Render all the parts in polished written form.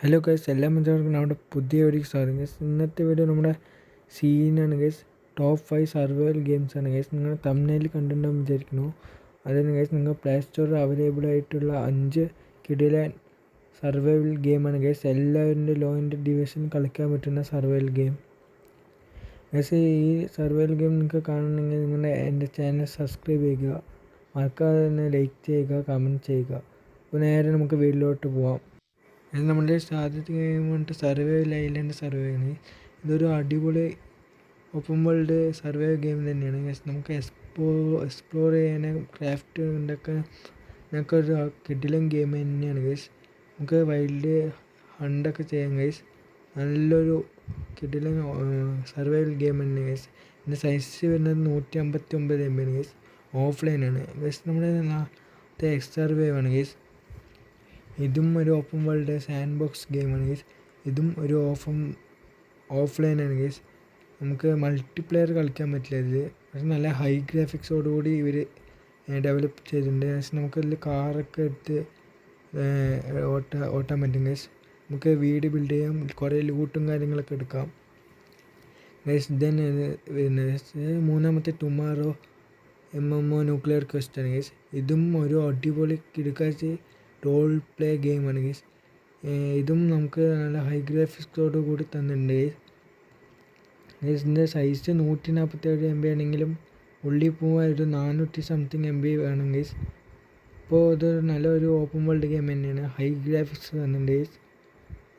Hello guys, എല്ലാ മനുഷ്യർക്കും നമ്മുടെ പുതിയ വീഡിയോയ്ക്ക് സ്വാഗതം ഗൈസ്. ഇന്നത്തെ വീഡിയോ നമ്മുടെ സീനാണ് ഗൈസ്. ടോപ്പ് 5 സർവൈവൽ ഗെയിംസ് ആണ് ഗൈസ്. നിങ്ങൾ തംബ്നെയിൽ കണ്ടിട്ടുണ്ടെന്ന് വിചാരിക്കുന്നു. അതിന് ഗൈസ് നിങ്ങൾ പ്ലേ സ്റ്റോറിൽ അവൈലബിൾ ആയിട്ടുള്ള 5 കിടിലൻ സർവൈവൽ ഗെയിമാണ് ഗൈസ്. എല്ലാവരുടെ ലോ എൻഡ് ഡിവിഷൻ കളിക്കാൻ പറ്റുന്ന സർവൈവൽ ഗെയിം ഗൈസ്. ഈ സർവൈവൽ ഗെയിം നിങ്ങൾക്ക് കാണണമെങ്കിൽ നിങ്ങളുടെ എൻ്റെ ചാനൽ സബ്സ്ക്രൈബ് ചെയ്യുക, മറക്കാതെ തന്നെ ലൈക്ക് ചെയ്യുക, കമൻറ്റ് ചെയ്യുക. അപ്പോൾ നേരെ നമുക്ക് വീട്ടിലോട്ട് പോവാം. ഇത് നമ്മുടെ ആദ്യത്തെ ഗെയിം വന്നിട്ട് സർവൈവൽ ഐലൻഡ് സർവൈവൽ. ഇതൊരു അടിപൊളി ഓപ്പൺ വേൾഡ് സർവൈവൽ ഗെയിം തന്നെയാണ് ഗൈസ്. നമുക്ക് എക്സ്പ്ലോർ ചെയ്യാനും ക്രാഫ്റ്റ് ഉണ്ടാക്കാൻ നമുക്കൊരു കിടിലൻ ഗെയിം തന്നെയാണ് ഗൈസ്. നമുക്ക് വൈൽഡ് ഹണ്ടൊക്കെ ചെയ്യാം ഗൈസ്. നല്ലൊരു കിടിലൻ സർവൈവൽ ഗെയിം തന്നെ ഗൈസ്. ഇതിൻ്റെ സൈസ് വരുന്നത് 159 MB ആണ് ഗൈസ്. ഓഫ്ലൈനാണ് ഗൈസ്. നമ്മുടെ എക്സ് സർവൈവ് ആണ് ഗൈസ്. ഇതും ഒരു ഓപ്പൺ വേൾഡ് സാൻഡ് ബോക്സ് ഗെയിമാണ് ഗൈസ്. ഇതും ഒരു ഓഫ്ലൈനാണ് ഗൈസ്. നമുക്ക് മൾട്ടിപ്ലെയർ കളിക്കാൻ പറ്റില്ല ഇതിൽ, പക്ഷെ നല്ല ഹൈ ഗ്രാഫിക്സോടുകൂടി ഇവർ ഡെവലപ്പ് ചെയ്തിട്ടുണ്ട് ഗൈസ്. നമുക്കതിൽ കാറൊക്കെ എടുത്ത് ഓട്ടാൻ പറ്റും ഗൈസ്. നമുക്ക് വീട് ബിൽഡ് ചെയ്യാം, കുറേ ലൂട്ടും കാര്യങ്ങളൊക്കെ എടുക്കാം ഗൈസ്. ഇതന്നെ വരുന്നത് മൂന്നാമത്തെ ടുമാറോ MMO ന്യൂക്ലിയർ ക്വസ്റ്റ് ആണ് ഗൈസ്. ഇതും ഒരു അടിപൊളി കിടക്കാച്ച് റോൾ പ്ലേ ഗെയിമാണ് ഗൈസ്. ഇതും നമുക്ക് നല്ല ഹൈ ഗ്രാഫിക്സോട് കൂടി തന്നിട്ടുണ്ട് ഗൈസ്. ഇതിൻ്റെ സൈസ് 147 MB ആണെങ്കിലും ഉള്ളിൽ പോകാൻ ഒരു 400 സംതിങ് MB വേണം ഗൈസ്. അപ്പോൾ ഇത് നല്ലൊരു ഓപ്പൺ വേൾഡ് ഗെയിം തന്നെയാണ്. ഹൈ ഗ്രാഫിക്സ് തന്നിട്ടുണ്ട് ഗൈസ്.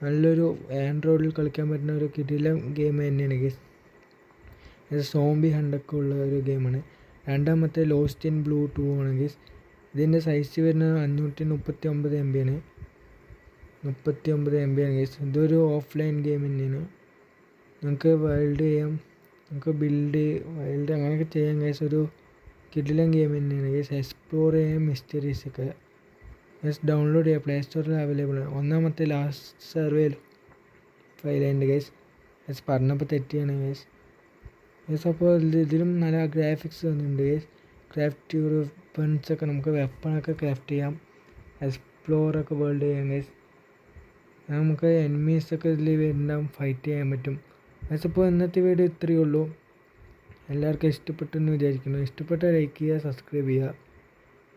നല്ലൊരു ആൻഡ്രോയിഡിൽ കളിക്കാൻ പറ്റുന്ന ഒരു കിടിലൻ ഗെയിം തന്നെയാണ് ഗൈസ്. ഇത് സോംബി ഹണ്ടൊക്കെ ഉള്ള ഒരു ഗെയിമാണ്. രണ്ടാമത്തെ ലോസ്റ്റ് ഇൻ ബ്ലൂ 2 ആണ് ഗൈസ്. ഇതിൻ്റെ സൈസ് വരുന്നത് 539 MB ആണ്. 39 MB ആണ് ഗൈസ്. ഇതൊരു ഓഫ്ലൈൻ ഗെയിം തന്നെയാണ്. നമുക്ക് വൈൽഡ് ചെയ്യാം, നമുക്ക് വൈൽഡ് അങ്ങനെയൊക്കെ ചെയ്യാം ഗൈസ്. ഒരു കിടിലൻ ഗെയിം തന്നെയാണ് ഗൈസ്. എക്സ്പ്ലോർ ചെയ്യാം, മിസ്റ്ററീസൊക്കെ ഗൈസ്. ഡൗൺലോഡ് ചെയ്യാം, പ്ലേ സ്റ്റോറിൽ അവൈലബിൾ ആണ്. ഒന്നാമത്തെ last survival island guys. Guys പറഞ്ഞപ്പോൾ തെറ്റിയാണ് ഗൈസ്. ഗൈസ് അപ്പോൾ ഇതിലും നല്ല ഗ്രാഫിക്സ് വന്നിട്ടുണ്ട് ഗൈസ്. ക്രാഫ്റ്റ് വെപ്പൺസൊക്കെ നമുക്ക് വെപ്പണൊക്കെ ക്രാഫ്റ്റ് ചെയ്യാം, എക്സ്പ്ലോറൊക്കെ വേൾഡ് ചെയ്യാം ഗൈസ്. നമുക്ക് എനിമീസൊക്കെ ഇതിൽ വരുന്നുണ്ടാവും, ഫൈറ്റ് ചെയ്യാൻ പറ്റും ഗൈസ്. അപ്പോൾ ഇന്നത്തെ വീഡിയോ ഇത്രയേ ഉള്ളൂ. എല്ലാവർക്കും ഇഷ്ടപ്പെട്ടെന്ന് വിചാരിക്കുന്നു. ഇഷ്ടപ്പെട്ടാൽ ലൈക്ക് ചെയ്യുക, സബ്സ്ക്രൈബ് ചെയ്യുക.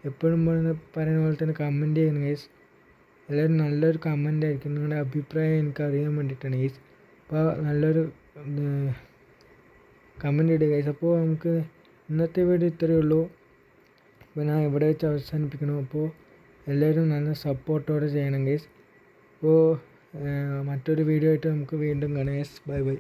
എപ്പോഴും പറയുന്ന പോലെ തന്നെ കമൻറ്റ് ചെയ്യണം ഗൈസ്. എല്ലാവരും നല്ലൊരു കമൻ്റ് ആയിരിക്കും, നിങ്ങളുടെ അഭിപ്രായം എനിക്ക് അറിയാൻ വേണ്ടിയിട്ടാണ് ഗൈസ്. അപ്പോൾ നല്ലൊരു കമൻറ്റ് ഇടുക ഗൈസ്. അപ്പോൾ നമുക്ക് ഇന്നത്തെ വീഡിയോ ഇത്രയേ ഉള്ളൂ. അപ്പോൾ ഞാൻ ഇവിടെ വെച്ച് അവസാനിപ്പിക്കണം. അപ്പോൾ എല്ലാവരും നല്ല സപ്പോർട്ടോടെ ചെയ്യണം ഗൈസ്. അപ്പോൾ മറ്റൊരു വീഡിയോ ആയിട്ട് നമുക്ക് വീണ്ടും കാണാം ഗൈസ്. Bye bye.